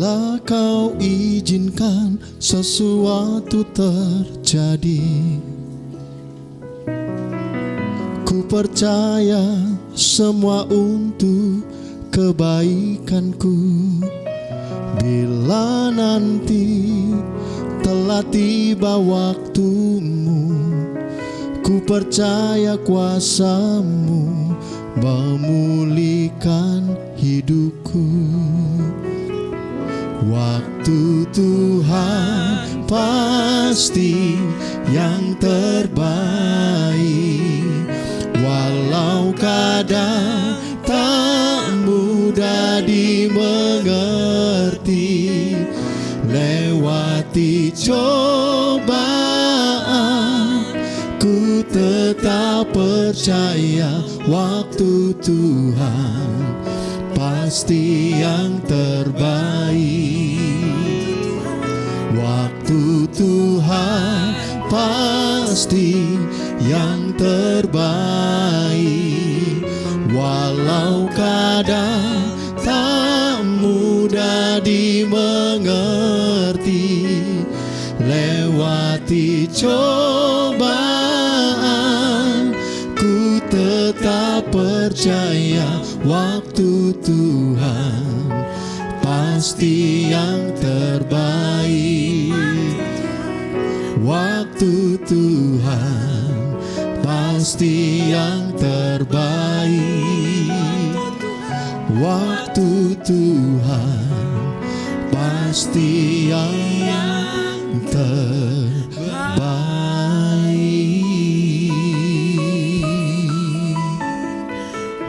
Bila kau izinkan sesuatu terjadi, ku percaya semua untuk kebaikanku. Bila nanti telah tiba waktumu, ku percaya kuasa-Mu memulihkan hidupku. Waktu Tuhan pasti yang terbaik, walau kadang tak mudah dimengerti. Lewati cobaan, ku tetap percaya waktu Tuhan pasti yang terbaik. Waktu Tuhan pasti yang terbaik, walau kadang tak mudah dimengerti. Lewati cobaan, ku tetap percaya waktu Tuhan pasti yang terbaik. Waktu Tuhan pasti yang terbaik. Waktu Tuhan pasti yang terbaik.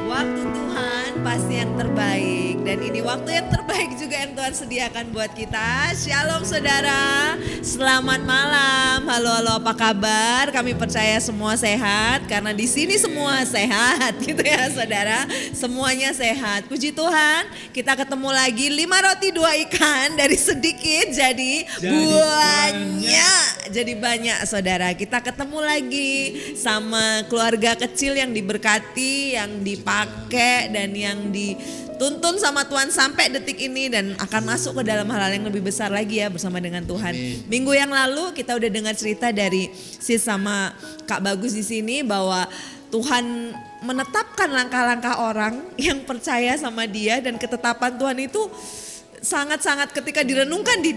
Waktu Tuhan pasti yang terbaik, dan ini waktu yang terbaik juga yang Tuhan sediakan buat kita. Shalom saudara, selamat malam. Halo apa kabar? Kami percaya semua sehat karena di sini semua sehat gitu ya saudara. Semuanya sehat. Puji Tuhan, kita ketemu lagi 5 roti 2 ikan, dari sedikit jadi banyak. Jadi banyak saudara. Kita ketemu lagi sama keluarga kecil yang diberkati, yang dipakai dan yang dituntun sama Tuhan sampai detik ini, dan akan masuk ke dalam hal-hal yang lebih besar lagi ya bersama dengan Tuhan. Minggu yang lalu kita udah dengar cerita dari Sis sama Kak Bagus di sini bahwa Tuhan menetapkan langkah-langkah orang yang percaya sama Dia, dan ketetapan Tuhan itu sangat-sangat ketika direnungkan di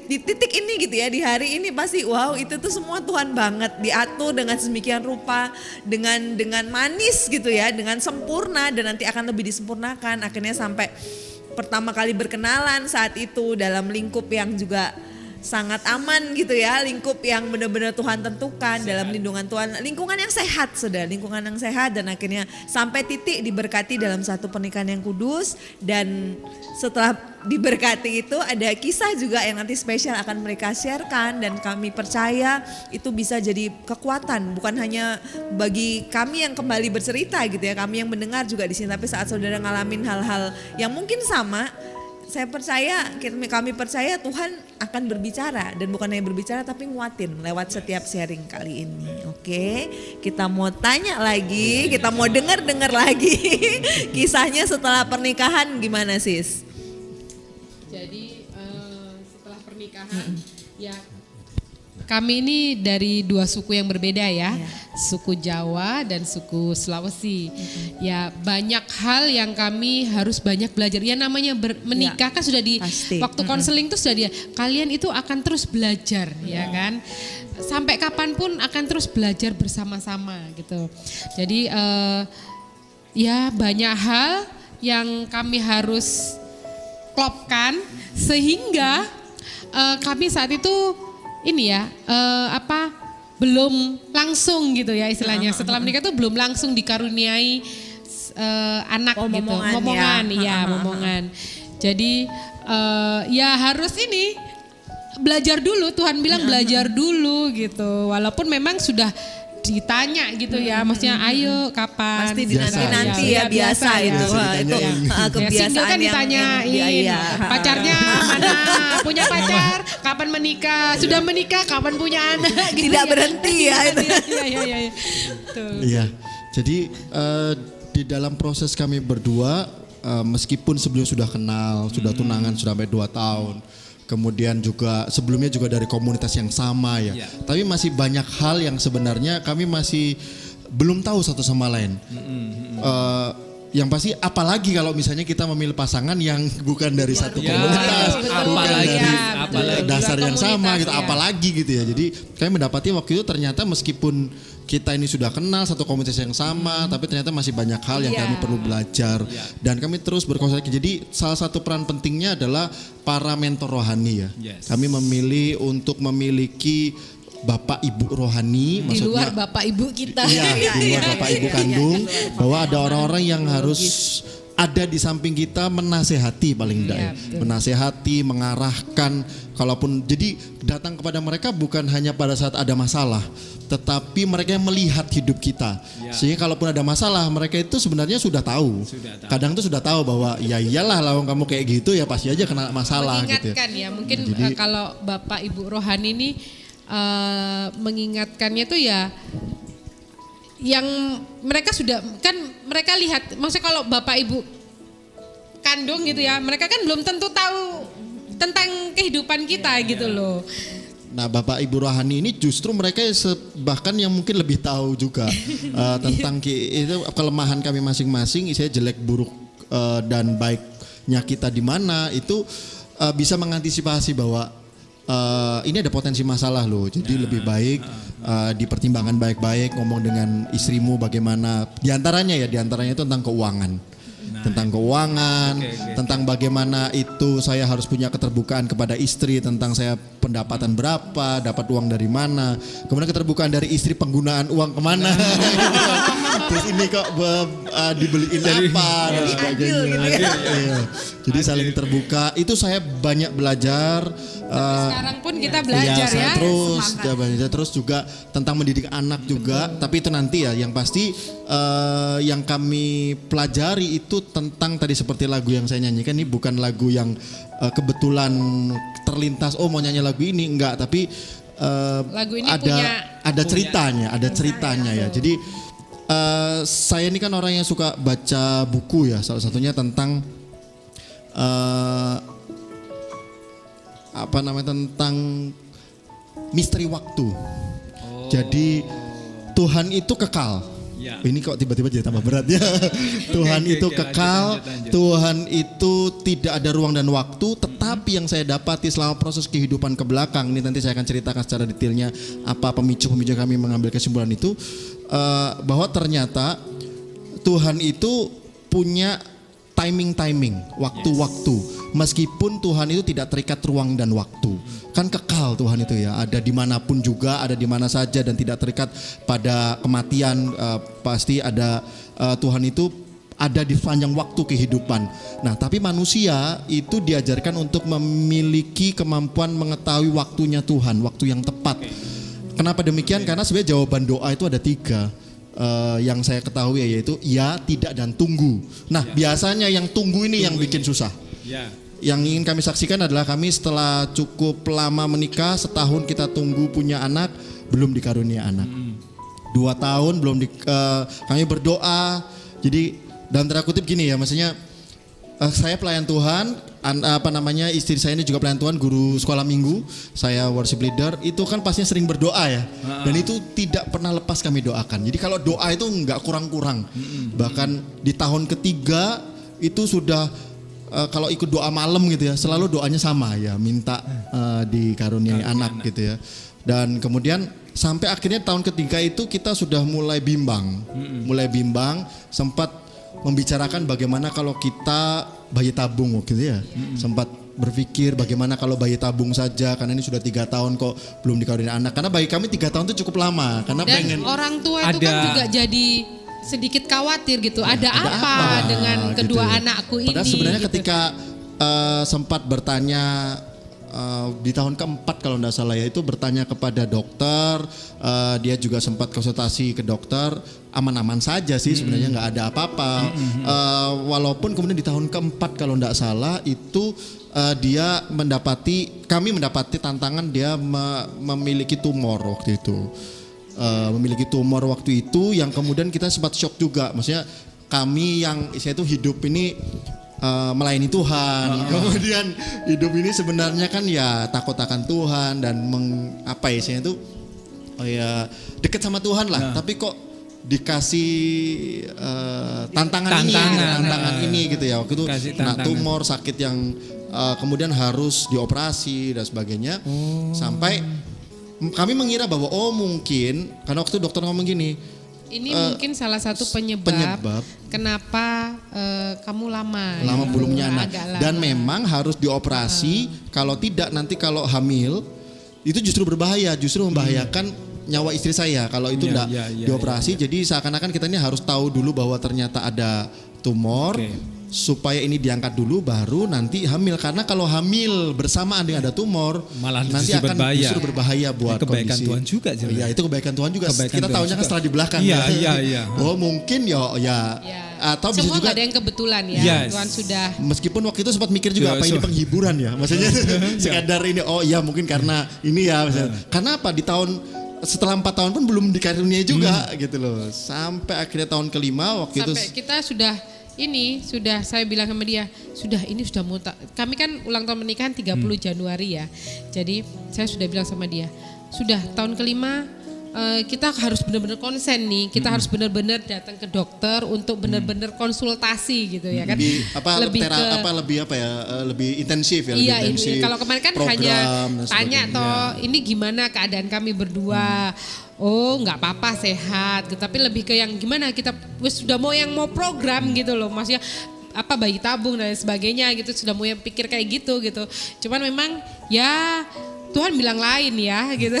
titik ini gitu ya, di hari ini pasti wow, itu tuh semua Tuhan banget, diatur dengan sedemikian rupa, dengan manis gitu ya, dengan sempurna, dan nanti akan lebih disempurnakan. Akhirnya sampai pertama kali berkenalan saat itu dalam lingkup yang juga sangat aman gitu ya, lingkup yang benar-benar Tuhan tentukan, dalam lindungan Tuhan, lingkungan yang sehat saudara, lingkungan yang sehat, dan akhirnya sampai titik diberkati dalam satu pernikahan yang kudus. Dan setelah diberkati itu ada kisah juga yang nanti spesial akan mereka sharekan, dan kami percaya itu bisa jadi kekuatan bukan hanya bagi kami yang kembali bercerita gitu ya, kami yang mendengar juga di sini, tapi saat saudara ngalamin hal-hal yang mungkin sama, saya percaya, kami percaya Tuhan akan berbicara, dan bukan hanya berbicara tapi nguatin lewat setiap sharing kali ini. Oke, kita mau tanya lagi, kita mau dengar lagi kisahnya setelah pernikahan gimana Sis? Jadi setelah pernikahan ya kami ini dari 2 suku yang berbeda ya, suku Jawa dan suku Sulawesi. Ya banyak hal yang kami harus banyak belajar. Ya namanya menikah kan sudah di waktu konseling itu sudah dia, kalian itu akan terus belajar ya kan. Sampai kapanpun akan terus belajar bersama-sama gitu. Jadi ya banyak hal yang kami harus klopkan sehingga kami saat itu ini ya belum langsung gitu ya istilahnya, setelah menikah tuh belum langsung dikaruniai anak gitu, momongan. Jadi ya harus ini belajar dulu, Tuhan bilang belajar dulu gitu, walaupun memang sudah ditanya gitu ya, maksudnya ayo kapan? Pasti dinanti-nanti ya, biasa itu. Itu kebiasaan single kan ditanyain, pacarnya mana, punya pacar, kapan menikah, sudah menikah, kapan punya anak. Gitu tidak ya. berhenti ya itu. Iya, jadi di dalam proses kami berdua meskipun sebelumnya sudah kenal, sudah tunangan sudah sampai 2 tahun. Kemudian juga sebelumnya juga dari komunitas yang sama ya. Tapi masih banyak hal yang sebenarnya kami masih belum tahu satu sama lain. Yang pasti apalagi kalau misalnya kita memilih pasangan yang bukan dari satu komunitas, bukan dari dasar yang sama gitu, apalagi gitu ya. Jadi kami mendapati waktu itu ternyata meskipun kita ini sudah kenal satu komunitas yang sama, tapi ternyata masih banyak hal yang kami perlu belajar dan kami terus berkonsultasi. Jadi salah satu peran pentingnya adalah para mentor rohani ya. Kami memilih untuk memiliki bapak ibu rohani, Di luar bapak ibu kita. Iya, di luar bapak ibu kandung, bahwa ada orang-orang yang harus ada di samping kita menasehati paling tidak ya. Menasehati, mengarahkan, kalaupun jadi datang kepada mereka bukan hanya pada saat ada masalah, tetapi mereka yang melihat hidup kita. Sehingga kalaupun ada masalah, mereka itu sebenarnya sudah tahu. Kadang tuh sudah tahu bahwa ya iyalah lawang kamu kayak gitu ya pasti aja kena masalah gitu ya. Mengingatkan ya, mungkin kalau bapak ibu rohani ini mengingatkannya tuh ya yang mereka sudah kan mereka lihat, maksudnya kalau bapak ibu kandung gitu ya, mereka kan belum tentu tahu tentang kehidupan kita gitu loh. Nah bapak ibu rohani ini justru mereka bahkan yang mungkin lebih tahu juga tentang itu kelemahan kami masing-masing, isinya jelek buruk dan baiknya kita di mana, itu bisa mengantisipasi bahwa ini ada potensi masalah loh, jadi lebih baik dipertimbangkan baik-baik, ngomong dengan istrimu bagaimana, diantaranya itu tentang keuangan. Tentang bagaimana itu saya harus punya keterbukaan kepada istri, tentang saya pendapatan berapa, dapat uang dari mana, kemudian keterbukaan dari istri penggunaan uang kemana, terus ini kok dibeliin apa dan sebagainya. Jadi saling terbuka, itu saya banyak belajar. Sekarang pun kita belajar ya. Terus juga tentang mendidik anak juga, tapi itu nanti ya. Yang pasti yang kami pelajari itu tentang tadi seperti lagu yang saya nyanyikan, ini bukan lagu yang kebetulan terlintas mau nyanyi lagu ini, enggak, tapi lagu ini ada ceritanya ya. Jadi saya ini kan orang yang suka baca buku ya, salah satunya tentang tentang misteri waktu. Jadi Tuhan itu kekal. Ini kok tiba-tiba jadi tambah berat ya. Tuhan itu kekal, Tuhan itu tidak ada ruang dan waktu. Tetapi yang saya dapati selama proses kehidupan ke belakang, ini nanti saya akan ceritakan secara detailnya apa pemicu-pemicu kami mengambil kesimpulan itu, bahwa ternyata Tuhan itu punya timing, waktu-waktu. Meskipun Tuhan itu tidak terikat ruang dan waktu, kan kekal Tuhan itu ya, ada dimanapun juga, ada di mana saja dan tidak terikat pada kematian. Pasti ada Tuhan itu ada di sepanjang waktu kehidupan. Nah, tapi manusia itu diajarkan untuk memiliki kemampuan mengetahui waktunya Tuhan, waktu yang tepat. Kenapa demikian? Karena sebenarnya jawaban doa itu ada 3. Yang saya ketahui yaitu ya, tidak, dan tunggu. Nah biasanya yang tunggu ini yang bikin susah. Yang ingin kami saksikan adalah kami setelah cukup lama menikah, setahun kita tunggu punya anak, belum dikarunia anak. 2 tahun belum kami berdoa. Jadi dalam tanda kutip gini ya, maksudnya saya pelayan Tuhan, istri saya ini juga pelayan Tuhan, guru sekolah minggu, saya worship leader, itu kan pastinya sering berdoa ya, dan itu tidak pernah lepas kami doakan. Jadi kalau doa itu nggak kurang-kurang, bahkan di tahun ketiga itu sudah kalau ikut doa malam gitu ya, selalu doanya sama ya, minta dikaruniai anak gitu ya. Dan kemudian sampai akhirnya tahun ketiga itu kita sudah mulai bimbang, sempat membicarakan bagaimana kalau kita bayi tabung gitu ya. Sempat berpikir bagaimana kalau bayi tabung saja, karena ini sudah 3 tahun kok belum dikaruniai anak. Karena bagi kami 3 tahun itu cukup lama, karena dan pengen orang tua itu kan juga jadi sedikit khawatir gitu. Ada apa dengan kedua gitu. anakku ini? Padahal sebenarnya gitu. ketika sempat bertanya di tahun keempat kalau tidak salah ya, itu bertanya kepada dokter, dia juga sempat konsultasi ke dokter, aman-aman saja sih sebenarnya, nggak ada apa-apa. Walaupun kemudian di tahun keempat kalau tidak salah itu kami mendapati tantangan, dia memiliki tumor waktu itu. Memiliki tumor waktu itu yang kemudian kita sempat shock juga. Maksudnya kami yang saya itu hidup ini melayani Tuhan. Kemudian hidup ini sebenarnya kan ya takut akan Tuhan dan itu dekat sama Tuhan lah. Tapi kok dikasih tantangan ini gitu ya. Waktu itu kena tumor, sakit yang kemudian harus dioperasi dan sebagainya. Sampai kami mengira bahwa mungkin karena waktu dokter ngomong gini, ini mungkin salah satu penyebab kenapa kamu lama belum punya anak. Dan memang harus dioperasi, kalau tidak nanti kalau hamil itu justru berbahaya, justru membahayakan nyawa istri saya kalau itu enggak dioperasi. Jadi seakan-akan kita ini harus tahu dulu bahwa ternyata ada tumor. Supaya ini diangkat dulu baru nanti hamil, karena kalau hamil bersamaan dengan ada tumor malah nanti akan justru berbahaya buat kebaikan kondisi. Tuhan juga. Iya, itu kebaikan Tuhan juga. Kita tahunya kan setelah di belakang. Iya. Oh mungkin atau bisa semua juga ada yang kebetulan ya. Tuhan sudah. Meskipun waktu itu sempat mikir juga apa ini penghiburan ya, maksudnya sekadar ini mungkin karena ini ya. Karena apa di tahun setelah 4 tahun pun belum dikaruniai juga gitu loh. Sampai akhirnya tahun kelima waktu itu. Sampai kita sudah saya bilang sama dia, ini sudah mau kami kan ulang tahun pernikahan 30 Januari ya. Jadi saya sudah bilang sama dia, sudah tahun kelima kita harus benar-benar konsen nih, kita harus benar-benar datang ke dokter untuk benar-benar konsultasi gitu ya kan. Lebih intensif ya. Iya, ini kalau kemarin kan hanya tanya ini gimana keadaan kami berdua. Oh nggak apa-apa sehat, tapi lebih ke yang gimana kita sudah mau program gitu loh, maksudnya bayi tabung dan sebagainya gitu, sudah mau yang pikir kayak gitu. Cuman memang ya Tuhan bilang lain ya gitu.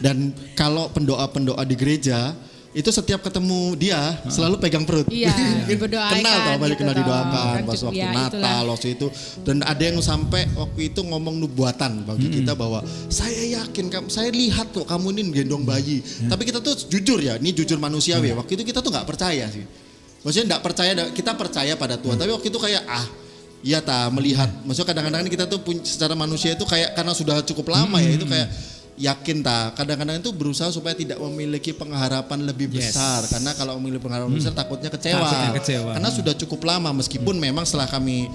Dan kalau pendoa di gereja itu setiap ketemu dia selalu pegang perut. Iya, didoakan. Kenal didoakan pas waktu Natal waktu itu. Dan ada yang sampai waktu itu ngomong nubuatan bagi kita bahwa saya yakin, saya lihat kok kamu ini gendong bayi. Tapi kita tuh jujur ya, ini jujur manusiawi. Waktu itu kita tuh nggak percaya sih. Maksudnya nggak percaya, kita percaya pada Tuhan. Tapi waktu itu kayak iya melihat. Maksudnya kadang-kadang kita tuh secara manusia itu kayak karena sudah cukup lama ya itu kayak yakin kadang-kadang itu berusaha supaya tidak memiliki pengharapan lebih besar, karena kalau memiliki pengharapan besar takutnya kecewa. Karena sudah cukup lama, meskipun memang setelah kami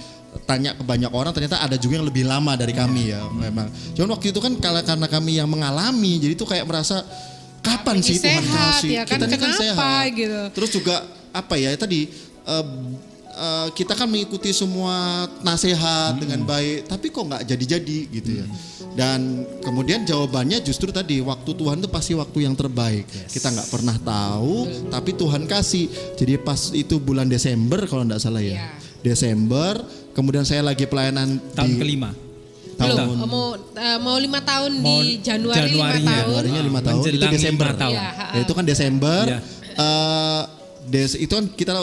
tanya ke banyak orang ternyata ada juga yang lebih lama dari kami ya memang. Cuman waktu itu kan karena kami yang mengalami, jadi itu kayak merasa kapan sih Tuhan kasih ya kan, kita kan sehat gitu. Terus juga kita kan mengikuti semua nasihat dengan baik, tapi kok nggak jadi-jadi gitu ya. Dan kemudian jawabannya justru tadi, waktu Tuhan itu pasti waktu yang terbaik. Kita nggak pernah tahu, tapi Tuhan kasih. Jadi pas itu bulan Desember kalau nggak salah ya. Desember, kemudian saya lagi pelayanan tahun kelima. Mau 5 tahun di Januarinya 5 tahun. Itu Desember. Itu kan Desember. Itu kan kita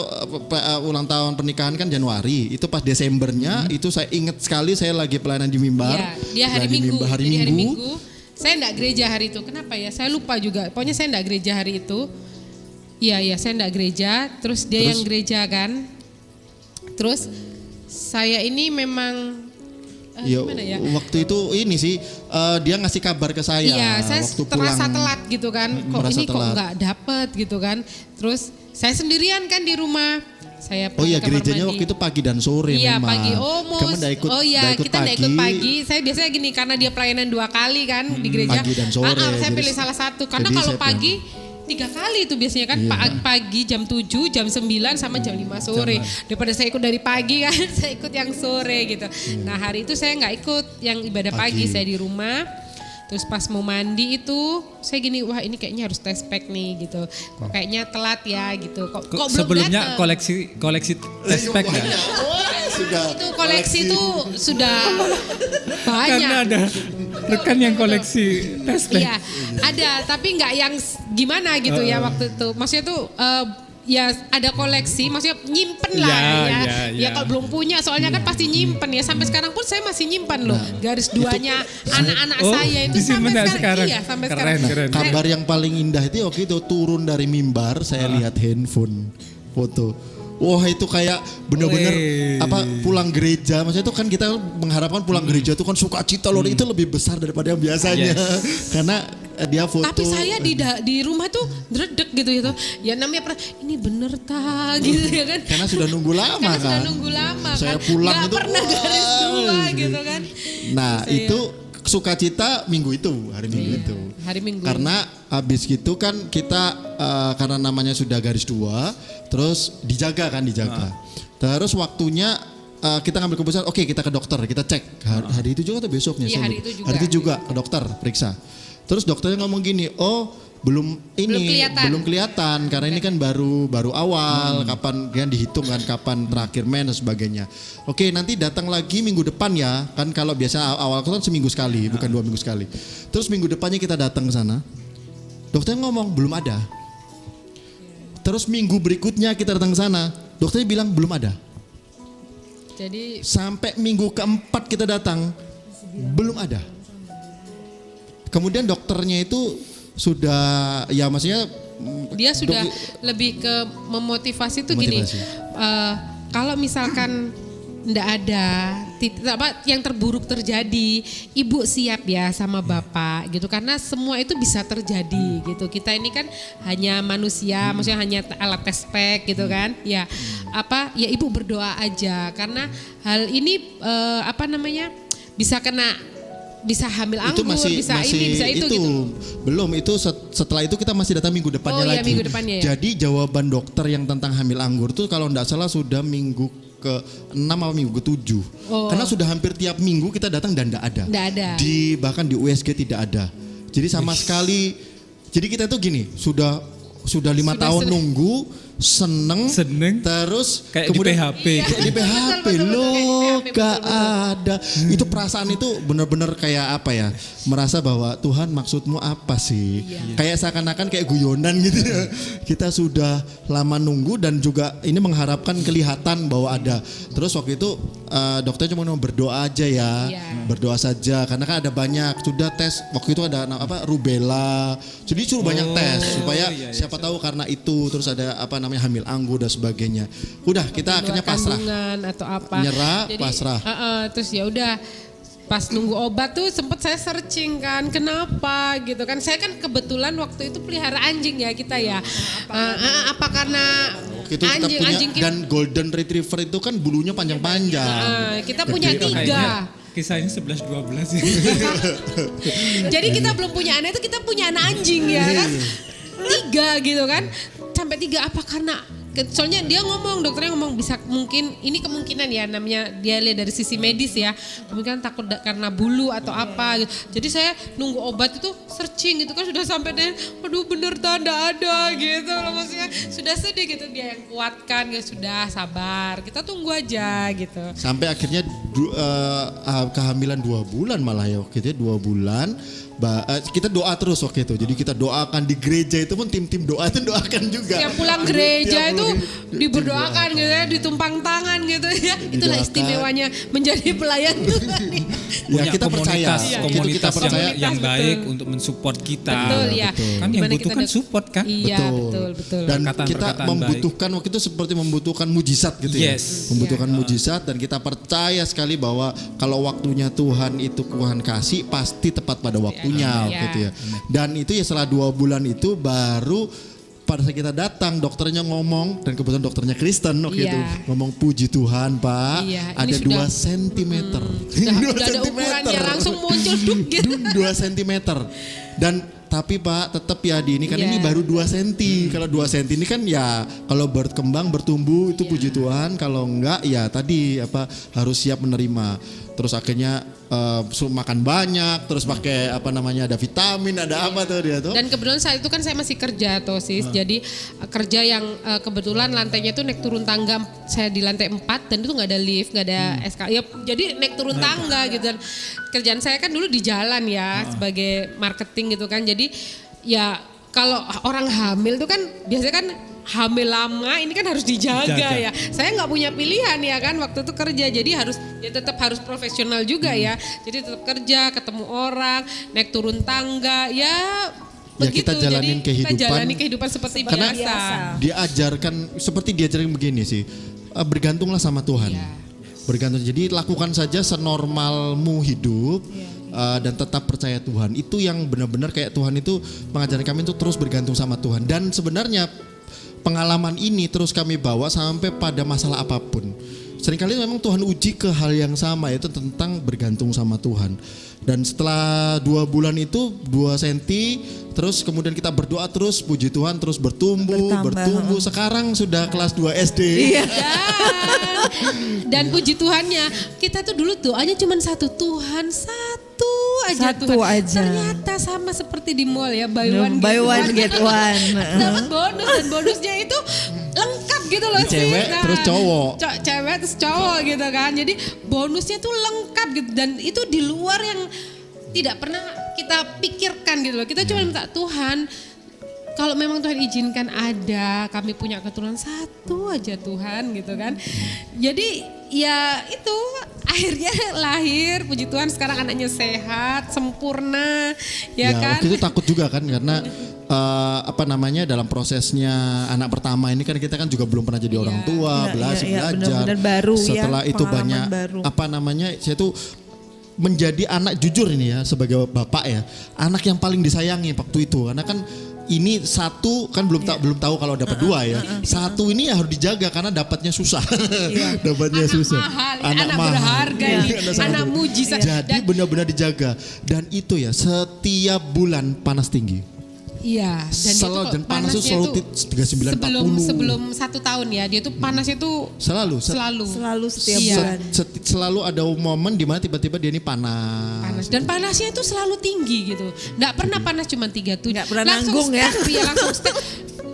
ulang tahun pernikahan kan Januari. Itu pas Desembernya itu saya ingat sekali saya lagi pelayanan di mimbar. Dia hari Minggu. Saya enggak gereja hari itu. Kenapa ya? Saya lupa juga. Pokoknya saya enggak gereja hari itu. Iya, saya enggak gereja. Terus dia yang gereja kan. Terus saya ini memang gimana ya? Waktu itu ini sih dia ngasih kabar ke saya. Iya, saya waktu terasa pulang, telat gitu kan. Kok enggak dapet gitu kan. Terus saya sendirian kan di rumah. Saya gerejanya mandi. waktu itu pagi dan sore iya, memang. Pagi. Kita pagi. ikut pagi. Saya biasanya gini karena dia pelayanan 2 kali kan di gereja. Pagi dan sore. Saya pilih salah satu karena kalau pagi 3 kali itu biasanya kan, pagi jam 7, jam 9 sama jam 5 sore. Daripada saya ikut dari pagi kan, saya ikut yang sore gitu. Nah hari itu saya nggak ikut yang ibadah pagi, saya di rumah. Terus pas mau mandi itu saya gini, wah ini kayaknya harus test pack nih gitu. Kok kayaknya telat ya gitu. Kok belum sebelumnya datang? koleksi test pack ya? Itu koleksi itu sudah banyak. Karena ada rekan yang koleksi test pack. Iya, ada tapi nggak yang gimana gitu ya waktu itu. Maksudnya tuh ya ada koleksi, maksudnya nyimpen lah ya. Kalau belum punya soalnya kan pasti nyimpen ya. Sampai sekarang pun saya masih nyimpen loh. Garis 2-nya anak-anak saya itu sampai sekarang. Iya, sampai sekarang. Keren. Kabar yang paling indah itu waktu itu turun dari mimbar, saya lihat handphone foto. Wah itu kayak bener-bener pulang gereja. Maksudnya itu kan kita mengharapkan pulang gereja itu kan sukacita loh, itu lebih besar daripada yang biasanya. Karena dia foto. Tapi saya di rumah tuh dredeg gitu ya. Ya namanya ini bener tak gitu ya kan. Karena sudah nunggu lama Karena kan. sudah nunggu lama Saya kan. pulang Nggak itu pernah garis 2 gitu kan. Nah Saya- itu sukacita minggu itu, hari Minggu Iya, itu. hari Minggu. Karena habis gitu kan kita karena namanya sudah garis 2, terus dijaga. Terus waktunya kita ngambil keputusan, oke kita ke dokter, kita cek hari itu juga atau besoknya? Iya, saya hari lupa. itu juga. Hari itu juga ke dokter periksa. Terus dokternya ngomong gini, belum kelihatan karena ini kan baru awal, kapan kan dihitung kan kapan terakhir men dan sebagainya. Oke, nanti datang lagi minggu depan ya. Kan kalau biasa awal kan seminggu sekali, bukan 2 minggu sekali. Terus minggu depannya kita datang ke sana. Dokternya ngomong belum ada. Terus minggu berikutnya kita datang ke sana, dokternya bilang belum ada. Jadi Sampai minggu keempat kita datang, belum ada. Kemudian dokternya itu sudah, ya maksudnya dia sudah lebih ke memotivasi tuh gini. Kalau misalkan ndak ada yang terburuk terjadi, ibu siap ya sama bapak gitu, karena semua itu bisa terjadi gitu. Kita ini kan hanya manusia, maksudnya hanya alat tes pack gitu kan. Ya ya ibu berdoa aja karena hal ini bisa hamil anggur, bisa itu gitu. Belum, itu setelah itu kita masih datang minggu depannya lagi. Minggu depannya ya. Jadi jawaban dokter yang tentang hamil anggur tuh kalau enggak salah sudah minggu ke-6 atau minggu ke-7. Karena sudah hampir tiap minggu kita datang dan enggak ada. Bahkan di USG tidak ada. Jadi sama sekali, jadi kita tuh gini, sudah 5 tahun nunggu, seneng, terus kayak kemudian di PHP. Kayak di PHP loh, gak ada. Itu perasaan itu benar-benar kayak apa ya? Merasa bahwa Tuhan maksudmu apa sih? Kayak seakan-akan kayak guyonan gitu ya. Kita sudah lama nunggu dan juga ini mengharapkan kelihatan bahwa ada. Terus waktu itu dokter cuma mau berdoa aja ya. Berdoa saja karena kan ada banyak. Sudah tes waktu itu ada rubella. Jadi suruh banyak tes supaya siapa tahu karena itu, terus ada hamil anggur dan sebagainya. Udah kita akhirnya pasrah. Atau apa. Nyerah, jadi, pasrah. Terus ya udah pas nunggu obat tuh sempet saya searching kan kenapa gitu kan. Saya kan kebetulan waktu itu pelihara anjing ya kita ya. Apa karena itu kita punya anjing dan golden retriever itu kan bulunya panjang-panjang. Kita punya 3. Kisahnya 11-12 ya. Jadi kita belum punya anak, itu kita punya anak anjing ya kan. 3 gitu kan. Sampai 3 apa karena soalnya dia dokternya ngomong bisa mungkin ini kemungkinan ya, namanya dia lihat dari sisi medis ya, kemungkinan takut karena bulu atau apa gitu. Jadi saya nunggu obat itu searching gitu kan, sudah sampai deh aduh bener tanda ada gitu loh, maksudnya sudah sedih gitu, dia yang kuatkan ya sudah sabar, kita tunggu aja gitu. Sampai akhirnya kehamilan 2 bulan malah ya, waktu itu 2 bulan. Kita doa terus waktu itu. Jadi kita doakan di gereja itu pun tim-tim doa itu doakan juga. Tiap pulang gereja itu diberdoakan gitu ya, ditumpang tangan gitu ya. Itulah istimewanya menjadi pelayan Tuhan. Ya kita percaya. Komunitas yang baik betul. untuk mensupport kita. Betul ya. Kan yang butuhkan support kan. Iya betul. Dan kita membutuhkan waktu itu seperti membutuhkan mujizat gitu ya. Membutuhkan mujizat dan kita percaya sekali bahwa kalau waktunya Tuhan itu Tuhan kasih pasti tepat pada waktunya gitu ya. Dan itu ya setelah 2 bulan itu baru pada saat kita datang dokternya ngomong, dan kebetulan dokternya Kristen waktu itu ngomong puji Tuhan Pak ada 2 cm. Sudah ada ukurannya langsung muncul duk gitu. 2 cm. Dan tapi Pak tetap ya ini kan ini baru 2 cm. Kalau 2 cm ini kan ya kalau berkembang bertumbuh itu puji Tuhan, kalau enggak ya tadi harus siap menerima. Terus akhirnya makan banyak, terus pakai ada vitamin, ada apa tuh dia tuh. Dan kebetulan saat itu kan saya masih kerja tuh sis. Jadi kerja yang kebetulan lantainya itu naik turun tangga. Saya di lantai 4 dan itu nggak ada lift, nggak ada eskalator. Ya, jadi naik turun tangga gitu. Dan kerjaan saya kan dulu di jalan ya sebagai marketing gitu kan. Jadi ya kalau orang hamil tuh kan biasanya kan hamil lama ini kan harus dijaga ya. Saya nggak punya pilihan ya kan waktu itu kerja, jadi tetap harus profesional juga ya. Jadi tetap kerja, ketemu orang, naik turun tangga ya begitu. Kita jalanin kehidupan. Kita jalani kehidupan seperti biasa. Diajarkan begini sih, bergantunglah sama Tuhan. Bergantung. Jadi lakukan saja senormalmu hidup. dan tetap percaya Tuhan. Itu yang benar-benar kayak Tuhan itu mengajarkan kami untuk terus bergantung sama Tuhan. Dan sebenarnya pengalaman ini terus kami bawa sampai pada masalah apapun. Seringkali memang Tuhan uji ke hal yang sama, yaitu tentang bergantung sama Tuhan. Dan setelah 2 bulan itu 2 senti, terus kemudian kita berdoa terus, puji Tuhan terus bertumbuh. Sekarang sudah kelas 2 SD. Dan puji Tuhannya, kita tuh dulu doanya cuma satu, Tuhan satu aja Tuhan. Ternyata sama seperti di mall ya, buy one get one. Dapat bonus, dan bonusnya itu lengkap gitu loh. Cewek terus cowok. Cewek terus cowok gitu kan. Jadi bonusnya tuh lengkap gitu, dan itu di luar yang tidak pernah kita pikirkan gitu loh. Kita cuma minta Tuhan, kalau memang Tuhan izinkan ada, kami punya keturunan satu aja Tuhan gitu kan. Jadi ya itu akhirnya lahir, puji Tuhan sekarang anaknya sehat, sempurna ya kan. Waktu itu takut juga kan karena dalam prosesnya anak pertama ini kan kita kan juga belum pernah jadi orang tua, belajar. Benar-benar baru. Setelah itu banyak baru. saya tuh menjadi anak, jujur ini ya sebagai bapak ya, anak yang paling disayangi waktu itu, karena kan ini satu kan belum tahu kalau dapat 2 ya. Satu ini ya harus dijaga karena dapatnya susah. Dapatnya anak susah. Mahal, anak berharga ini, anak mujizat. Jadi benar-benar dijaga, dan itu ya setiap bulan panas tinggi. Iya, dan panasnya selalu 39 40. Sebelum 1 tahun ya, dia tuh panasnya tuh selalu setiap bulan. Selalu ada momen di mana tiba-tiba dia ini panas. Dan panasnya itu selalu tinggi gitu. Enggak pernah panas cuma 37. Enggak pernah nanggung ya. Langsung step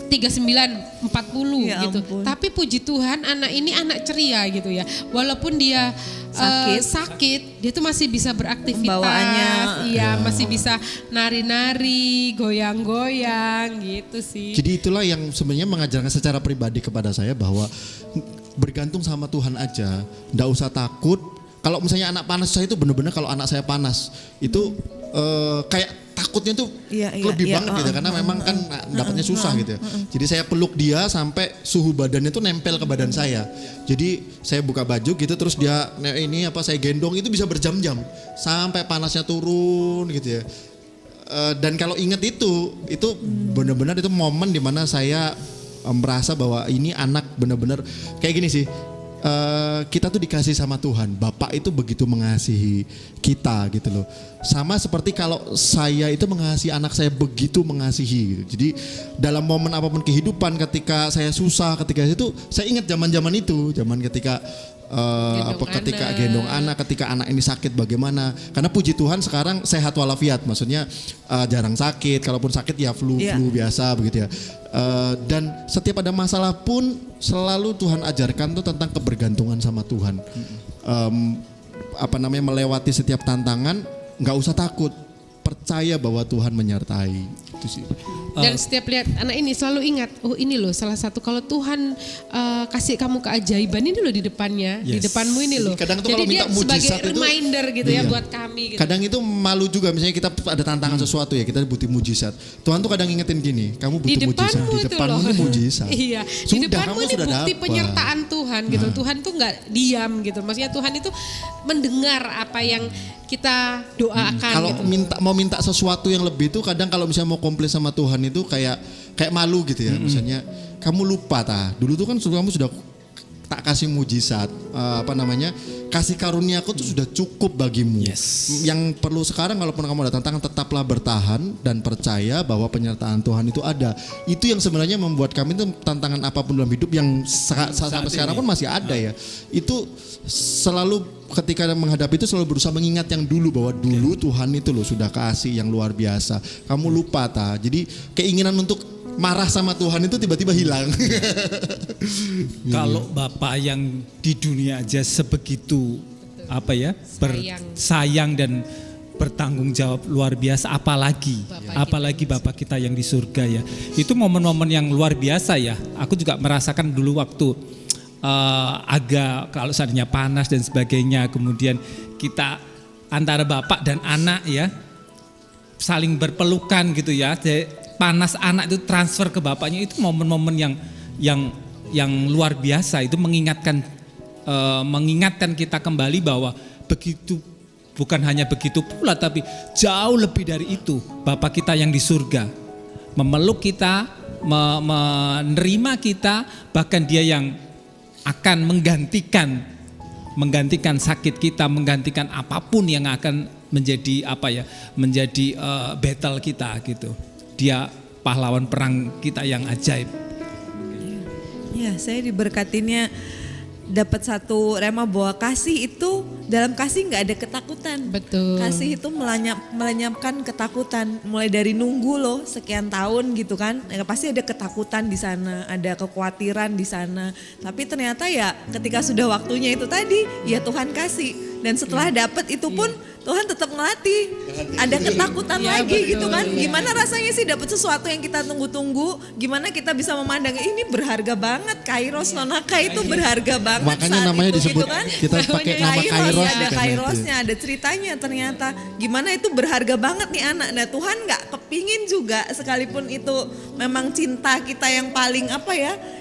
39, 40 ya gitu. Ampun. Tapi puji Tuhan anak ini anak ceria gitu ya. Walaupun dia sakit, dia tuh masih bisa beraktivitas. Pembawaannya. Iya, masih bisa nari-nari, goyang-goyang gitu sih. Jadi itulah yang sebenarnya mengajarkan secara pribadi kepada saya bahwa bergantung sama Tuhan aja. Enggak usah takut. Kalau misalnya anak panas, saya itu benar-benar kalau anak saya panas itu kayak takutnya tuh lebih banget gitu, karena memang kan dapatnya susah gitu ya. Jadi saya peluk dia sampai suhu badannya tuh nempel ke badan saya. Jadi saya buka baju gitu, terus dia saya gendong, itu bisa berjam-jam sampai panasnya turun gitu ya. Dan kalau ingat itu benar-benar itu momen dimana saya merasa bahwa ini anak benar-benar kayak gini sih. Kita tuh dikasih sama Tuhan. Bapak itu begitu mengasihi kita gitu loh. Sama seperti kalau saya itu mengasihi anak saya, begitu mengasihi gitu. Jadi dalam momen apapun kehidupan, ketika saya susah, ketika itu saya ingat zaman itu, zaman ketika ketika gendong anak, ketika anak ini sakit bagaimana. Karena puji Tuhan sekarang sehat walafiat, maksudnya jarang sakit, kalaupun sakit ya flu biasa begitu ya. Dan setiap ada masalah pun selalu Tuhan ajarkan tuh tentang kebergantungan sama Tuhan. Melewati setiap tantangan, nggak usah takut, percaya bahwa Tuhan menyertai. Itu sih. Dan setiap lihat anak ini selalu ingat, oh ini loh salah satu kalau Tuhan kasih kamu keajaiban ini loh di depannya, di depanmu ini loh. Kadang tuh jadi kalau minta dia sebagai mujizat reminder gitu ya buat kami. Gitu. Kadang itu malu juga, misalnya kita ada tantangan sesuatu ya, kita butuh mujizat. Tuhan tuh kadang ingetin gini, kamu butuh mujizat. Di depanmu ini mujizat. Iya. Di depanmu ini bukti penyertaan Tuhan gitu. Tuhan tuh nggak diam gitu. Maksudnya Tuhan itu mendengar apa yang kita doakan. Kalau gitu. mau minta sesuatu yang lebih itu kadang kalau misalnya mau komplain sama Tuhan itu kayak malu gitu ya. Misalnya kamu lupa dulu tuh kan kamu sudah tak kasih mujizat, kasih karuniaku tuh sudah cukup bagimu. Yang perlu sekarang kalaupun kamu ada tantangan, tetaplah bertahan dan percaya bahwa penyertaan Tuhan itu ada. Itu yang sebenarnya membuat kami tuh tantangan apapun dalam hidup yang sampai sekarang pun masih ada ya. Itu selalu ketika menghadapi itu selalu berusaha mengingat yang dulu, bahwa dulu Tuhan itu loh sudah kasih yang luar biasa. Kamu lupa jadi keinginan untuk marah sama Tuhan itu tiba-tiba hilang. Kalau Bapak yang di dunia aja sebegitu bersayang dan bertanggung jawab luar biasa, apalagi Bapak kita yang di surga ya. Itu momen-momen yang luar biasa ya. Aku juga merasakan dulu waktu agak kalau seandainya panas dan sebagainya, kemudian kita antara bapak dan anak ya saling berpelukan gitu ya. Panas anak itu transfer ke bapaknya, itu momen-momen yang luar biasa. Itu mengingatkan kita kembali bahwa begitu bukan hanya begitu pula, tapi jauh lebih dari itu. Bapa kita yang di surga memeluk kita, menerima kita, bahkan Dia yang akan menggantikan sakit kita, menggantikan apapun yang akan menjadi battle kita gitu. Dia pahlawan perang kita yang ajaib. Ya, saya diberkatinnya dapat satu rema bahwa kasih itu, dalam kasih nggak ada ketakutan. Betul. Kasih itu melenyapkan ketakutan. Mulai dari nunggu loh sekian tahun gitu kan, ya pasti ada ketakutan di sana, ada kekhawatiran di sana. Tapi ternyata ya ketika sudah waktunya itu tadi, ya Tuhan kasih. Dan setelah dapat itu pun Tuhan tetap ngelatih. Ada ketakutan Ya, lagi betul, gitu kan. ya. Gimana rasanya sih dapat sesuatu yang kita tunggu-tunggu? Gimana kita bisa memandang ini berharga banget? Kairos Nonaka itu berharga banget. Makanya saat namanya itu, disebut, gitu kan. kita pakai nama Kairos. Ada Kairosnya, ada ceritanya ternyata. Gimana itu berharga banget nih anak. Nah Tuhan gak kepingin juga sekalipun itu memang cinta kita yang paling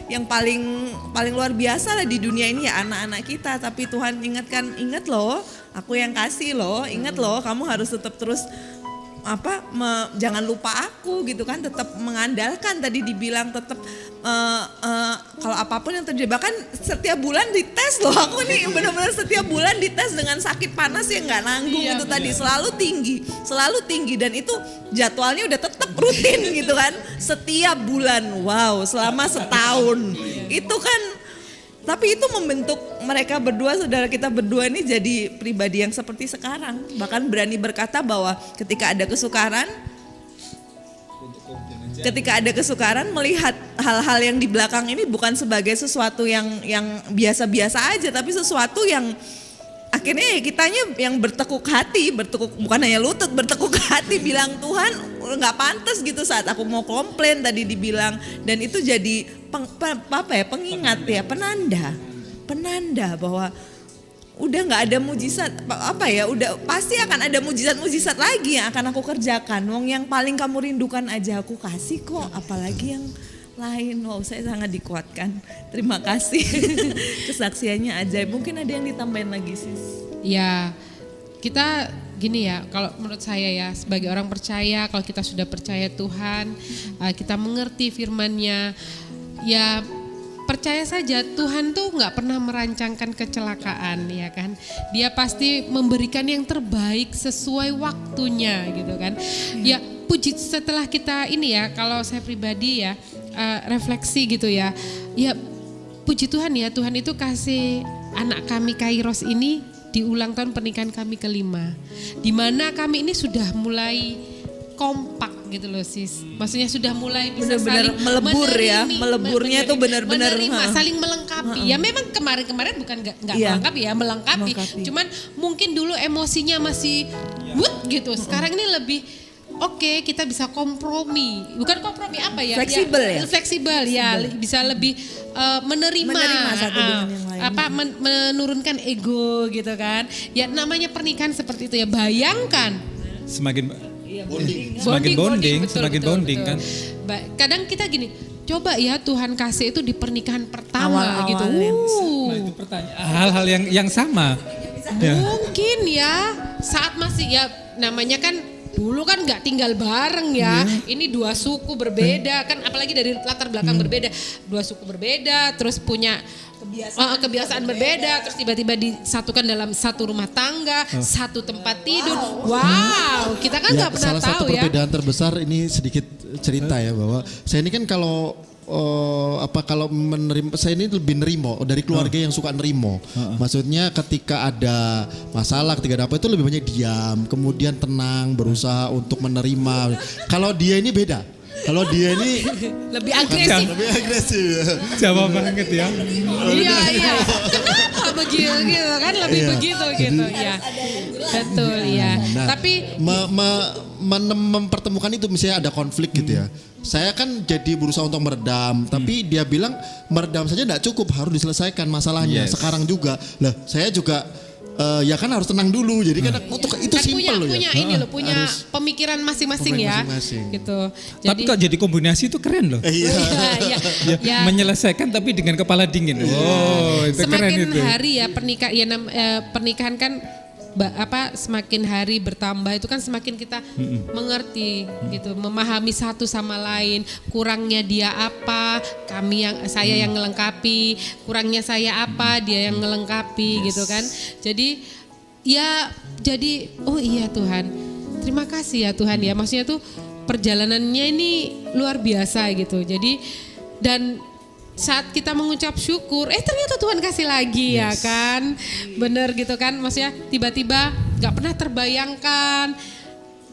yang paling luar biasa lah di dunia ini ya anak-anak kita. Tapi Tuhan ingatkan, ingat loh, aku yang kasih loh, ingat loh, kamu harus tetap terus jangan lupa aku gitu kan, tetap mengandalkan, tadi dibilang tetap kalau apapun yang terjadi, bahkan setiap bulan dites loh, aku nih benar-benar setiap bulan dites dengan sakit panas yang nggak nanggung itu tadi, selalu tinggi dan itu jadwalnya udah tetap rutin gitu kan, setiap bulan, wow, selama setahun itu kan. Tapi itu membentuk mereka berdua, saudara kita berdua ini jadi pribadi yang seperti sekarang. Bahkan berani berkata bahwa ketika ada kesukaran melihat hal-hal yang di belakang ini bukan sebagai sesuatu yang biasa-biasa aja, tapi sesuatu yang akhirnya ya kitanya yang bertekuk hati, bukan hanya lutut, bertekuk hati bilang Tuhan nggak pantas gitu saat aku mau komplain tadi dibilang, dan itu jadi pengingat ya, penanda bahwa udah nggak ada mujizat udah pasti akan ada mujizat lagi yang akan aku kerjakan. Wong yang paling kamu rindukan aja aku kasih kok, apalagi yang lain. Wow, saya sangat dikuatkan. Terima kasih. Kesaksiannya ajaib. Mungkin ada yang ditambahin lagi sis? Ya, kita gini ya, kalau menurut saya ya, sebagai orang percaya, kalau kita sudah percaya Tuhan, kita mengerti firman-Nya, ya percaya saja Tuhan tuh nggak pernah merancangkan kecelakaan, ya kan? Dia pasti memberikan yang terbaik sesuai waktunya gitu kan. Ya puji, setelah kita ini ya, kalau saya pribadi ya refleksi gitu ya, ya puji Tuhan ya, Tuhan itu kasih anak kami Kairos ini di ulang tahun pernikahan kami ke-5, di mana kami ini sudah mulai kompak gitu loh sis, maksudnya sudah mulai bisa benar-benar saling melebur ya, meleburnya tuh benar-benar saling melengkapi. Ya memang kemarin bukan nggak melengkapi ya, melengkapi. Cuman mungkin dulu emosinya masih gitu. Sekarang ini lebih oke, kita bisa kompromi, bukan kompromi apa ya? Fleksibel ya, bisa lebih menerima satu dengan yang lain. Menurunkan ego gitu kan. Ya namanya pernikahan seperti itu ya, bayangkan. Semakin Bonding kan. Kadang kita gini, coba ya Tuhan kasih itu di pernikahan pertama gitu. Nah, itu pertanyaan. Hal-hal yang sama. Mungkin ya saat masih ya namanya kan dulu kan nggak tinggal bareng ya. Ini dua suku berbeda kan, apalagi dari latar belakang berbeda. Dua suku berbeda, terus punya kebiasaan berbeda, terus tiba-tiba disatukan dalam satu rumah tangga, satu tempat tidur. Wow, kita kan nggak pernah salah tahu satu ya. perbedaan terbesar ini sedikit cerita ya, bahwa saya ini kan kalau menerima, saya ini lebih nerimo dari keluarga yang suka nerimo. Maksudnya ketika ada masalah, ketika ada apa itu lebih banyak diam, kemudian tenang, berusaha untuk menerima. Kalau dia ini beda. Kalau dia ini lebih agresif. Lebih agresif ya. Jawa banget ya. Iya. Kenapa begitu kan, lebih begitu gitu ya. Betul ya. Nah, tapi mempertemukan itu, misalnya ada konflik gitu ya. Saya kan jadi berusaha untuk meredam, tapi dia bilang meredam saja tidak cukup, harus diselesaikan masalahnya sekarang juga. Lah, saya juga ya kan harus tenang dulu. Jadi kan itu kan simpel loh ya. Punya pemikiran masing-masing ya. Gitu. Tapi kok jadi kombinasi itu keren loh. Iya. Menyelesaikan tapi dengan kepala dingin. Oh, itu semakin keren itu. Hari ya pernikahan kan semakin hari bertambah itu kan semakin kita mengerti gitu, memahami satu sama lain. Kurangnya dia apa, saya yang ngelengkapi, kurangnya saya apa, dia yang ngelengkapi gitu kan. Jadi oh iya Tuhan, terima kasih ya Tuhan ya. Maksudnya tuh perjalanannya ini luar biasa gitu. Jadi dan saat kita mengucap syukur, ternyata Tuhan kasih lagi ya kan, bener gitu kan, maksudnya tiba-tiba gak pernah terbayangkan,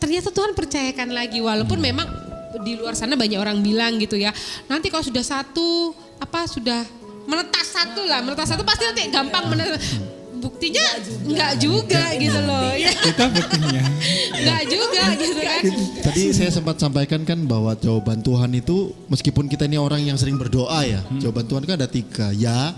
ternyata Tuhan percayakan lagi, walaupun memang di luar sana banyak orang bilang gitu ya, nanti kalau sudah sudah menetas satu pasti nanti gampang buktinya enggak juga gitu loh ya. Kita buktinya enggak juga gitu kan. Tadi saya sempat sampaikan kan bahwa jawaban Tuhan itu meskipun kita ini orang yang sering berdoa ya, jawaban Tuhan kan ada 3, ya,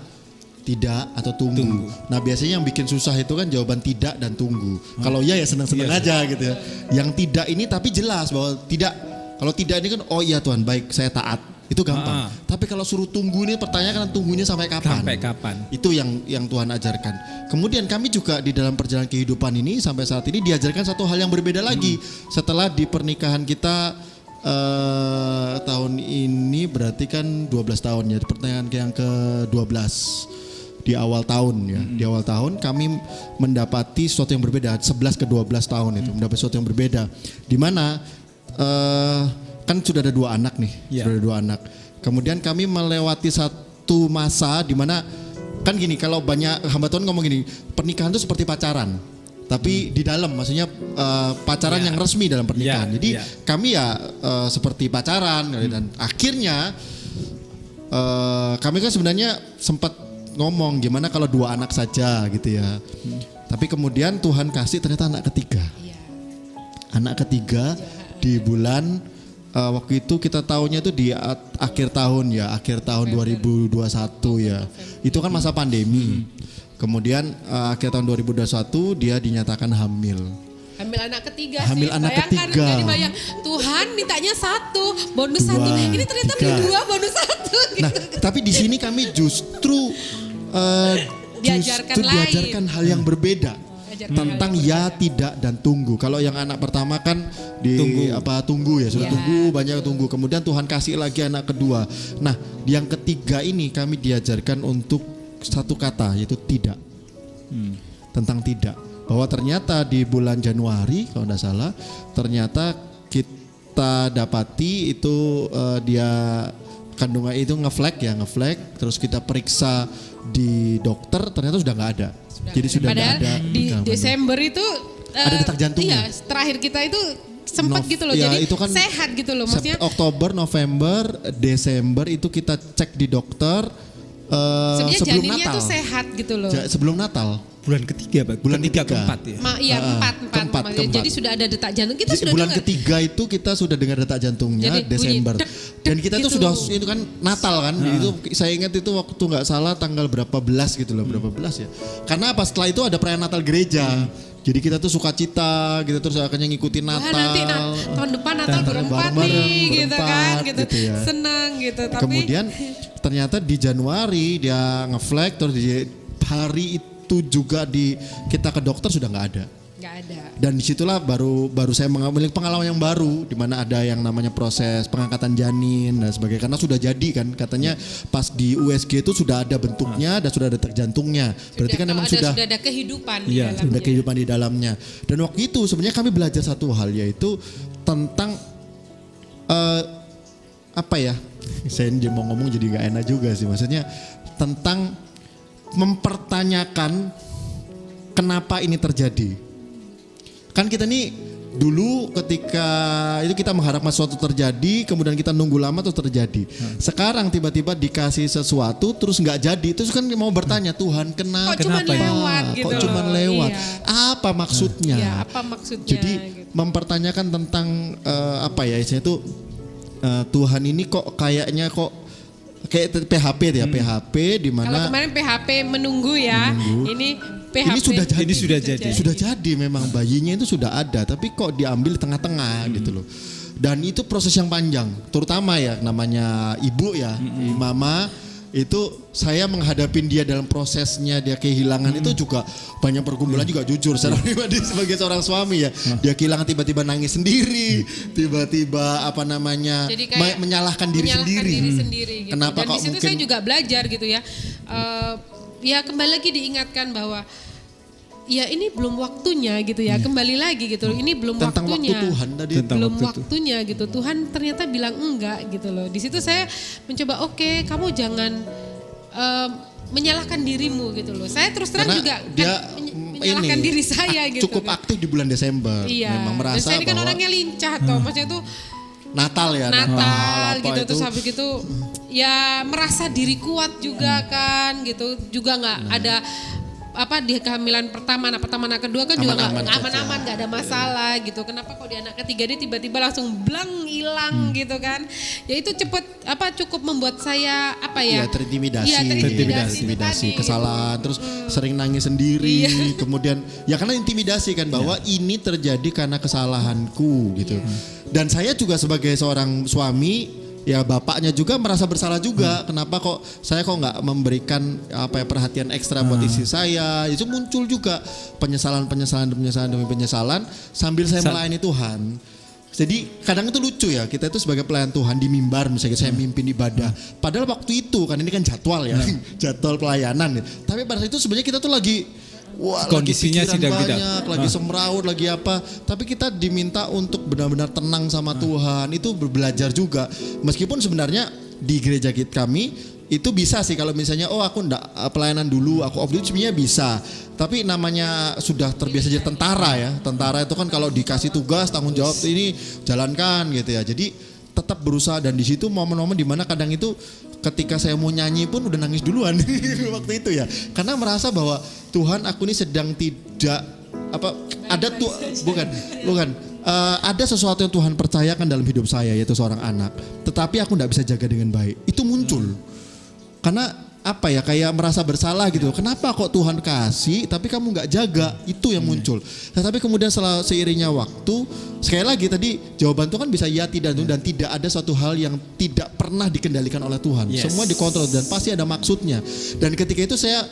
tidak atau tunggu. Nah biasanya yang bikin susah itu kan jawaban tidak dan tunggu. Kalau ya senang-senang aja gitu ya. Yang tidak ini tapi jelas bahwa tidak. Kalau tidak ini kan oh iya Tuhan baik saya taat. Itu gampang. Tapi kalau suruh tunggu ini pertanyaan tunggunya sampai kapan? Sampai kapan? Itu yang Tuhan ajarkan. Kemudian kami juga di dalam perjalanan kehidupan ini sampai saat ini diajarkan satu hal yang berbeda lagi. Setelah di pernikahan kita tahun ini berarti kan 12 tahun ya. Pertanyaan yang ke-12 di awal tahun ya. Di awal tahun kami mendapati sesuatu yang berbeda. 11 ke 12 tahun itu mendapati sesuatu yang berbeda. Di mana kan sudah ada 2 anak nih, sudah ada 2 anak. Kemudian kami melewati satu masa di mana kan gini, kalau banyak hamba Tuhan ngomong gini, pernikahan itu seperti pacaran, tapi di dalam, maksudnya pacaran yang resmi dalam pernikahan. Jadi kami seperti pacaran dan akhirnya kami kan sebenarnya sempat ngomong gimana kalau 2 anak saja gitu ya. Tapi kemudian Tuhan kasih ternyata anak ketiga. Anak ketiga di bulan waktu itu kita tahunya itu di akhir tahun 2021 ya. Itu kan masa pandemi. Kemudian akhir tahun 2021 dia dinyatakan hamil. Hamil anak ketiga Hamil sih. anak Bayangkan, ketiga. Jadi Tuhan mintanya 1, bonus 1. Ini ternyata 2 bonus 1 gitu. Nah, tapi di sini kami justru diajarkan hal yang berbeda. Tentang ya, tidak dan tunggu. Kalau yang anak pertama kan tunggu ya, sudah tunggu, banyak tunggu. Kemudian Tuhan kasih lagi anak kedua. Nah, yang ketiga ini kami diajarkan untuk satu kata yaitu tidak. Tentang tidak. Bahwa ternyata di bulan Januari kalau tidak salah, ternyata kita dapati itu dia kandungan itu ngeflag, terus kita periksa di dokter ternyata sudah nggak ada. Jadi sudah ada di Desember itu ada detak jantungnya. Iya, terakhir kita itu sempat gitu loh. Jadi itu kan sehat gitu loh maksudnya. Oktober, November, Desember itu kita cek di dokter sebelum Natal. Tuh sehat gitu loh. Sebelum Natal. Bulan ketiga Pak. Bulan ketiga keempat ya. Keempat. Jadi sudah ada detak jantung. Kita sudah bulan ketiga itu kita sudah dengar detak jantungnya. Jadi, Desember. Dan kita itu sudah itu kan Natal kan. Itu saya ingat itu waktu nggak salah tanggal berapa belas gitu loh, berapa belas ya. Karena apa setelah itu ada perayaan Natal gereja. Jadi kita tuh sukacita gitu terus akhirnya ngikutin Natal. Nanti tahun depan Natal berempat nih gitu kan gitu ya. Senang gitu. Tapi kemudian ternyata di Januari dia ngeflag terus di hari itu juga kita ke dokter sudah nggak ada. Dan disitulah baru saya mengambil pengalaman yang baru di mana ada yang namanya proses pengangkatan janin dan sebagainya karena sudah jadi kan katanya pas di USG itu sudah ada bentuknya dan sudah ada detak jantungnya. Berarti kan memang sudah ada kehidupan di dalamnya. Sudah kehidupan di dalamnya. Dan waktu itu sebenarnya kami belajar satu hal yaitu tentang apa ya? Saya mau ngomong jadi nggak enak juga sih maksudnya tentang mempertanyakan kenapa ini terjadi. Kan kita nih dulu ketika itu kita mengharapkan sesuatu terjadi, kemudian kita nunggu lama terus terjadi. Sekarang tiba-tiba dikasih sesuatu terus nggak jadi, terus kan mau bertanya Tuhan kenapa? Kok cuma lewat? Iya. Apa maksudnya? Iya, apa maksudnya? Jadi gitu. Mempertanyakan tentang apa ya istilahnya itu Tuhan ini kok kayaknya kayak PHP ya, PHP di mana kalau kemarin PHP menunggu ya. Ini PHP ini sudah jadi memang bayinya itu sudah ada tapi kok diambil di tengah-tengah gitu loh. Dan itu proses yang panjang, terutama ya namanya ibu ya, mama itu saya menghadapin dia dalam prosesnya dia kehilangan itu juga banyak pergumulan juga jujur secara pribadi sebagai seorang suami ya. Dia kehilangan tiba-tiba nangis sendiri, tiba-tiba apa namanya Jadi kayak menyalahkan diri sendiri. Gitu. Kenapa Dan kok di situ mungkin saya juga belajar gitu ya. Ya kembali lagi diingatkan bahwa ya ini belum waktunya gitu ya, kembali lagi gitu loh, ini belum tentang waktunya. waktu Tuhan tadi. Belum waktunya gitu, Tuhan ternyata bilang enggak gitu loh. Di situ saya mencoba oke, kamu jangan menyalahkan dirimu gitu loh. Saya terus terang Karena juga dia menyalahkan diri saya gitu. cukup aktif di bulan Desember. Iya. Memang Dan merasa saya ini kan bahwa orangnya lincah toh, maksudnya tuh Natal ya, Natal apa gitu itu. terus habis gitu ya merasa diri kuat juga kan gitu, juga nggak ada apa di kehamilan pertama, anak kedua kan juga nggak aman-aman, nggak ada masalah gitu. Kenapa kok di anak ketiga dia tiba-tiba langsung blang hilang gitu kan? Ya itu cukup membuat saya terintimidasi, Iya, terintimidasi, kesalahan, terus sering nangis sendiri, kemudian ya karena intimidasi kan bahwa ini terjadi karena kesalahanku gitu. Dan saya juga sebagai seorang suami ya bapaknya juga merasa bersalah juga. Kenapa kok saya nggak memberikan perhatian ekstra buat istri saya? Itu muncul juga penyesalan demi penyesalan sambil saya melayani Tuhan. Jadi kadang itu lucu ya, kita itu sebagai pelayan Tuhan di mimbar misalnya saya mimpin ibadah. Padahal waktu itu kan ini kan jadwal ya, jadwal pelayanan. Tapi pada saat itu sebenarnya kita tuh lagi kondisinya lagi sedang banyak, tidak lagi semraut, lagi apa. Tapi kita diminta untuk benar-benar tenang sama Tuhan. Itu belajar juga. Meskipun sebenarnya di gereja kami itu bisa sih kalau misalnya aku enggak pelayanan dulu, aku off dulu sebenarnya bisa. Tapi namanya sudah terbiasa jadi tentara ya. Tentara itu kan kalau dikasih tugas, tanggung jawab ini jalankan gitu ya. Jadi tetap berusaha dan di situ momen-momen dimana kadang itu ketika saya mau nyanyi pun udah nangis duluan waktu itu ya. Karena merasa bahwa Tuhan aku ini sedang tidak ada sesuatu yang Tuhan percayakan dalam hidup saya yaitu seorang anak. Tetapi aku tidak bisa jaga dengan baik. Itu muncul. Karena kayak merasa bersalah gitu. Kenapa kok Tuhan kasih tapi kamu nggak jaga? Itu yang muncul. Nah, tapi kemudian seiringnya waktu, sekali lagi tadi jawaban Tuhan bisa ya tidak dan tidak ada suatu hal yang tidak pernah dikendalikan oleh Tuhan. Semua dikontrol dan pasti ada maksudnya. Dan ketika itu saya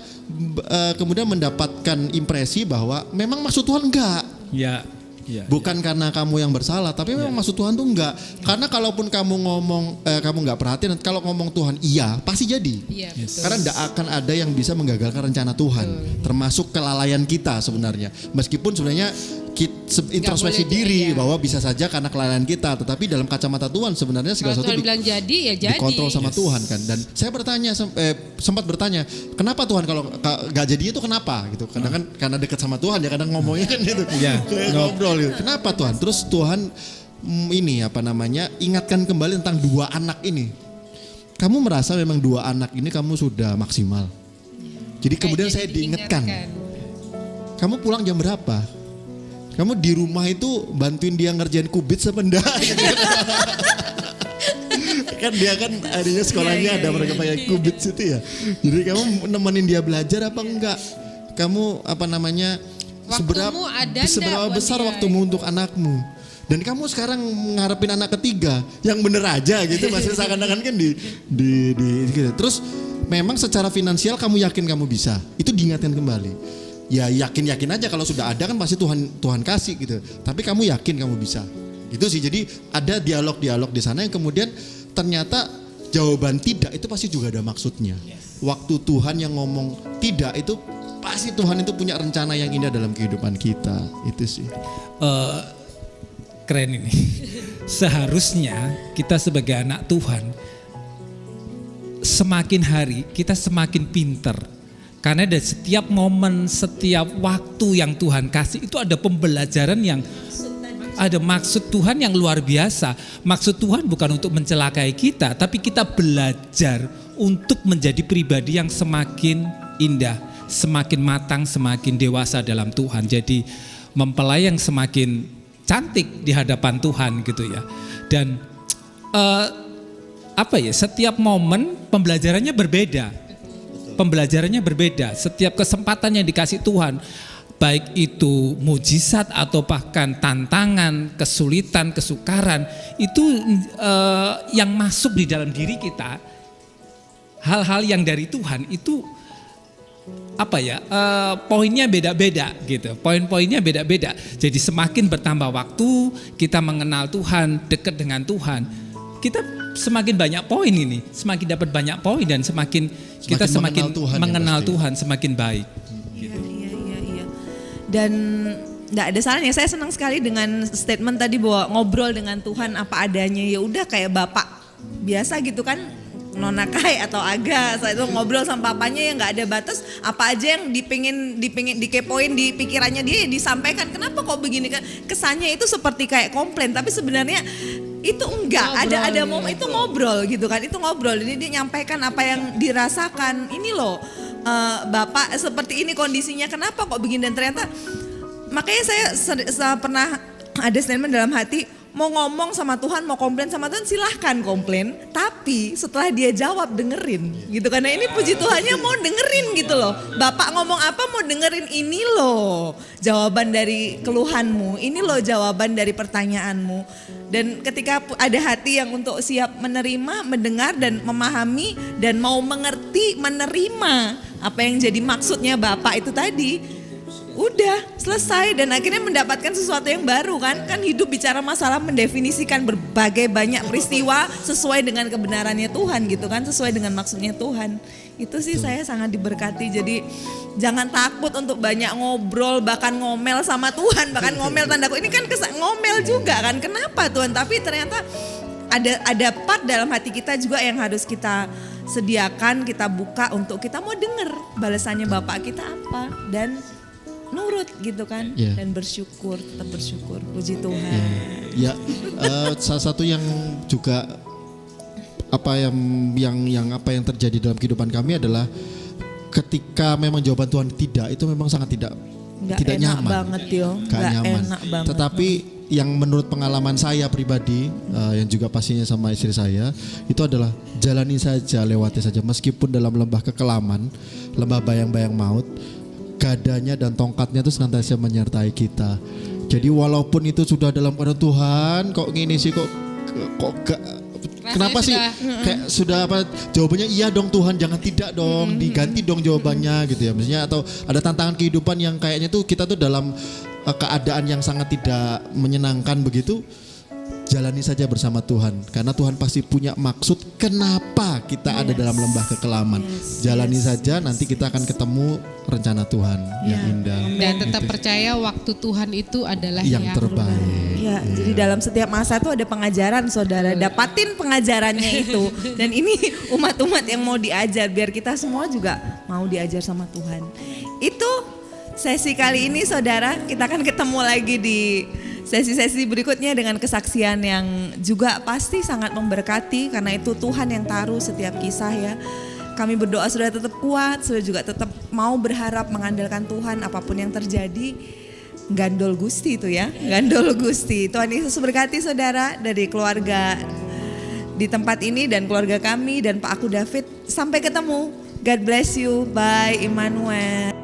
kemudian mendapatkan impresi bahwa memang maksud Tuhan enggak. Bukan karena kamu yang bersalah, tapi memang maksud Tuhan tuh enggak. Karena kalaupun kamu ngomong, kamu enggak perhatian, kalau ngomong Tuhan iya, pasti jadi. Karena enggak akan ada yang bisa menggagalkan rencana Tuhan, termasuk kelalaian kita sebenarnya. Meskipun sebenarnya introspeksi diri bahwa bisa saja karena kelalaian kita, tetapi dalam kacamata Tuhan sebenarnya segala sesuatu bilang jadi ya jadi. Dikontrol sama Tuhan kan. Dan saya sempat bertanya, kenapa Tuhan kalau enggak jadi itu kenapa gitu? Kadang kan karena dekat sama Tuhan ya kadang ngomongnya kan gitu. Kayak ngobrol gitu. Kenapa Tuhan? Terus Tuhan ingatkan kembali tentang 2 anak ini. Kamu merasa memang 2 anak ini kamu sudah maksimal. Jadi kemudian saya diingatkan. Kamu pulang jam berapa? Kamu di rumah itu bantuin dia ngerjain kubit apa enggak? Kan dia kan adanya sekolahnya ada mereka pakai kubit situ ya. Jadi kamu nemenin dia belajar apa enggak? Kamu seberapa besar waktumu untuk anakmu? Dan kamu sekarang ngarepin anak ketiga yang bener aja gitu masih seakan-akan kan di gitu. Terus memang secara finansial kamu yakin kamu bisa? Itu diingatkan kembali. Ya yakin aja kalau sudah ada kan pasti Tuhan kasih gitu. Tapi kamu yakin kamu bisa. Gitu sih. Jadi ada dialog-dialog di sana yang kemudian ternyata jawaban tidak itu pasti juga ada maksudnya. Waktu Tuhan yang ngomong tidak itu pasti Tuhan itu punya rencana yang indah dalam kehidupan kita. Itu sih. Keren ini. Seharusnya kita sebagai anak Tuhan semakin hari kita semakin pinter. Karena dari setiap momen, setiap waktu yang Tuhan kasih itu ada pembelajaran yang ada maksud Tuhan yang luar biasa. Maksud Tuhan bukan untuk mencelakai kita, tapi kita belajar untuk menjadi pribadi yang semakin indah, semakin matang, semakin dewasa dalam Tuhan. Jadi mempelai yang semakin cantik di hadapan Tuhan gitu ya. Dan setiap momen pembelajarannya berbeda. Setiap kesempatan yang dikasih Tuhan, baik itu mujizat atau bahkan tantangan, kesulitan, kesukaran, itu yang masuk di dalam diri kita hal-hal yang dari Tuhan itu poinnya beda-beda gitu. Poin-poinnya beda-beda. Jadi semakin bertambah waktu kita mengenal Tuhan, dekat dengan Tuhan, kita semakin banyak poin ini, semakin dapat banyak poin dan semakin kita semakin mengenal Tuhan semakin baik. Iya. Dan nggak ada salahnya. Saya senang sekali dengan statement tadi bahwa ngobrol dengan Tuhan apa adanya. Ya udah kayak bapak biasa gitu kan. Nona Kai atau Aga, saya itu ngobrol sama papanya yang nggak ada batas, apa aja yang dipengin dikepoin di pikirannya dia disampaikan. Kenapa kok begini kan? Kesannya itu seperti kayak komplain, tapi sebenarnya itu enggak. Ada momen itu ngobrol gitu kan, itu ngobrol. Jadi dia nyampaikan apa yang dirasakan. Ini loh, bapak seperti ini kondisinya. Kenapa kok begini? Dan ternyata makanya saya pernah ada statement dalam hati. Mau ngomong sama Tuhan, mau komplain sama Tuhan silahkan komplain. Tapi setelah dia jawab dengerin gitu. Karena ini puji Tuhannya mau dengerin gitu loh. Bapak ngomong apa mau dengerin, ini loh jawaban dari keluhanmu. Ini loh jawaban dari pertanyaanmu. Dan ketika ada hati yang untuk siap menerima, mendengar dan memahami dan mau mengerti, menerima apa yang jadi maksudnya Bapak itu tadi. Udah selesai dan akhirnya mendapatkan sesuatu yang baru kan hidup bicara masalah mendefinisikan berbagai banyak peristiwa sesuai dengan kebenarannya Tuhan gitu kan, sesuai dengan maksudnya Tuhan. Itu sih saya sangat diberkati. Jadi jangan takut untuk banyak ngobrol, bahkan ngomel sama Tuhan, bahkan ngomel tandaku ini kan ngomel juga kan, kenapa Tuhan, tapi ternyata ada part dalam hati kita juga yang harus kita sediakan, kita buka untuk kita mau denger balasannya Bapak kita apa dan nurut gitu kan, dan bersyukur, tetap bersyukur, puji Tuhan. Salah satu yang juga apa yang terjadi dalam kehidupan kami adalah ketika memang jawaban Tuhan tidak, itu memang sangat tidak nyaman. Banget gak nyaman. Enak banget. Tetapi yang menurut pengalaman saya pribadi, yang juga pastinya sama istri saya, itu adalah jalani saja, lewati saja, meskipun dalam lembah kekelaman, lembah bayang-bayang maut. Gadanya dan tongkatnya itu senantiasa menyertai kita. Jadi walaupun itu sudah dalam keadaan Tuhan, kok gini sih, kok gak, kenapa sih kayak sudah apa jawabannya iya dong Tuhan, jangan tidak dong, diganti dong jawabannya gitu ya. Misalnya atau ada tantangan kehidupan yang kayaknya tuh kita tuh dalam keadaan yang sangat tidak menyenangkan begitu. Jalani saja bersama Tuhan, karena Tuhan pasti punya maksud kenapa kita ada dalam lembah kekelaman. Jalani saja, nanti kita akan ketemu rencana Tuhan yang indah. Dan tetap percaya waktu Tuhan itu adalah yang terbaik. Jadi dalam setiap masa itu ada pengajaran, saudara. Dapatin pengajarannya itu. Dan ini umat-umat yang mau diajar, biar kita semua juga mau diajar sama Tuhan. Itu sesi kali ini, saudara. Kita akan ketemu lagi di sesi-sesi berikutnya dengan kesaksian yang juga pasti sangat memberkati, karena itu Tuhan yang taruh setiap kisah ya. Kami berdoa saudara tetap kuat, saudara juga tetap mau berharap mengandalkan Tuhan apapun yang terjadi. Gandol Gusti itu ya, Gandol Gusti. Tuhan Yesus berkati saudara dari keluarga di tempat ini dan keluarga kami dan Pak Aku David. Sampai ketemu. God bless you. Bye Immanuel.